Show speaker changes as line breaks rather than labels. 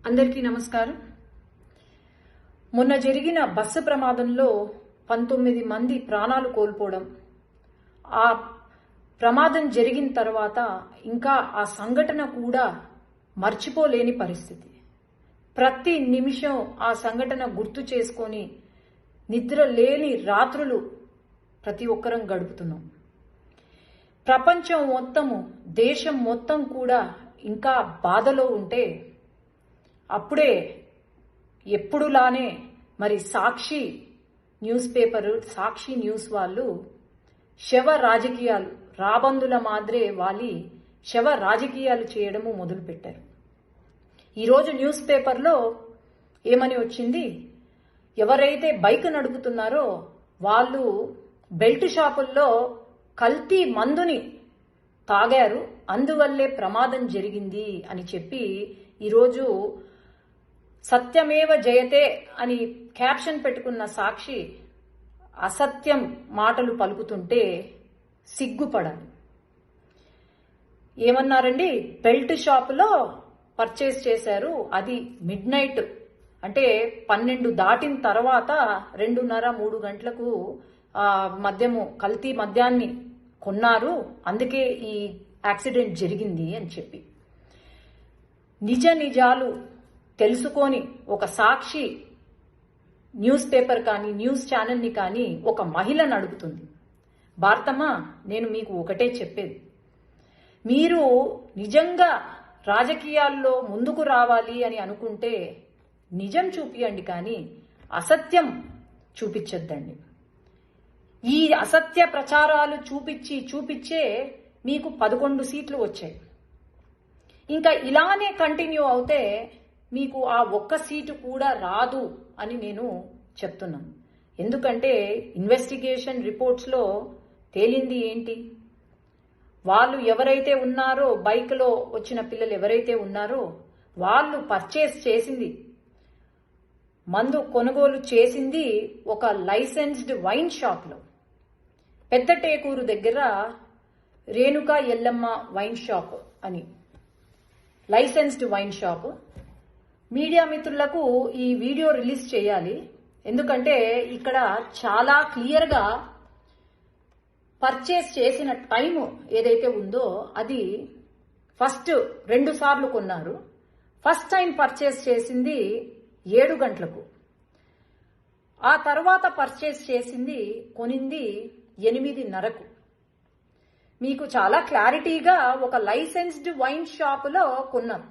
అందరికీ నమస్కారం. మొన్న జరిగిన బస్సు ప్రమాదంలో 19 మంది ప్రాణాలు కోల్పోవడం, ఆ ప్రమాదం జరిగిన తర్వాత ఇంకా ఆ సంఘటన కూడా మర్చిపోలేని పరిస్థితి. ప్రతి నిమిషం ఆ సంఘటన గుర్తు చేసుకొని నిద్ర లేని రాత్రులు ప్రతి ఒక్కరం గడుపుతున్నాం. ప్రపంచం మొత్తము, దేశం మొత్తం కూడా ఇంకా బాధలో ఉంటే అప్పుడే ఎప్పుడులానే మరి సాక్షి న్యూస్ పేపర్, సాక్షి న్యూస్ వాళ్ళు శవ రాజకీయాలు, రాబందుల మాదిరే వాలి శవ రాజకీయాలు చేయడము మొదలుపెట్టారు. ఈరోజు న్యూస్ పేపర్లో ఏమని వచ్చింది, ఎవరైతే బైక్ నడుపుతున్నారో వాళ్ళు బెల్ట్ షాపుల్లో కల్తీ మందుని తాగారు, అందువల్లే ప్రమాదం జరిగింది అని చెప్పి ఈరోజు సత్యమేవ జయతే అని క్యాప్షన్ పెట్టుకున్న సాక్షి అసత్యం మాటలు పలుకుతుంటే సిగ్గుపడాలి. ఏమన్నారండి, బెల్ట్ షాపులో పర్చేస్ చేశారు, అది మిడ్ నైట్ అంటే 12 దాటిన తర్వాత 2:30-3 గంటలకు మద్యము, కల్తీ మద్యాన్ని కొన్నారు, అందుకే ఈ యాక్సిడెంట్ జరిగింది అని చెప్పి నిజ నిజాలు తెలుసుకొని ఒక సాక్షి న్యూస్ పేపర్ కానీ న్యూస్ ఛానల్ని కానీ ఒక మహిళను అడుగుతుంది. భారతమ్మ, నేను మీకు ఒకటే చెప్పేది, మీరు నిజంగా రాజకీయాల్లో ముందుకు రావాలి అని అనుకుంటే నిజం చూపియండి, కానీ అసత్యం చూపించొద్దండి. ఈ అసత్య ప్రచారాలు చూపించే మీకు 11 సీట్లు వచ్చాయి. ఇంకా ఇలానే కంటిన్యూ అవుతే మీకు ఆ ఒక్క సీటు కూడా రాదు అని నేను చెప్తున్నాను. ఎందుకంటే ఇన్వెస్టిగేషన్ రిపోర్ట్స్లో తేలింది ఏంటి, వాళ్ళు ఎవరైతే ఉన్నారో, బైక్లో వచ్చిన పిల్లలు ఎవరైతే ఉన్నారో వాళ్ళు పర్చేస్ చేసింది, మందు కొనుగోలు చేసింది ఒక లైసెన్స్డ్ వైన్ షాప్లో, పెద్ద టేకూరు దగ్గర రేణుకా ఎల్లమ్మ వైన్ షాప్ అని లైసెన్స్డ్ వైన్ షాప్. మీడియా మిత్రులకు ఈ వీడియో రిలీజ్ చేయాలి, ఎందుకంటే ఇక్కడ చాలా క్లియర్గా పర్చేస్ చేసిన టైం ఏదైతే ఉందో అది ఫస్ట్ 2 సార్లు కొన్నారు. ఫస్ట్ టైం పర్చేస్ చేసింది 7 గంటలకు, ఆ తర్వాత పర్చేస్ చేసింది కొనింది 8:30కు. మీకు చాలా క్లారిటీగా ఒక లైసెన్స్డ్ వైన్ షాపులో కొన్నారు.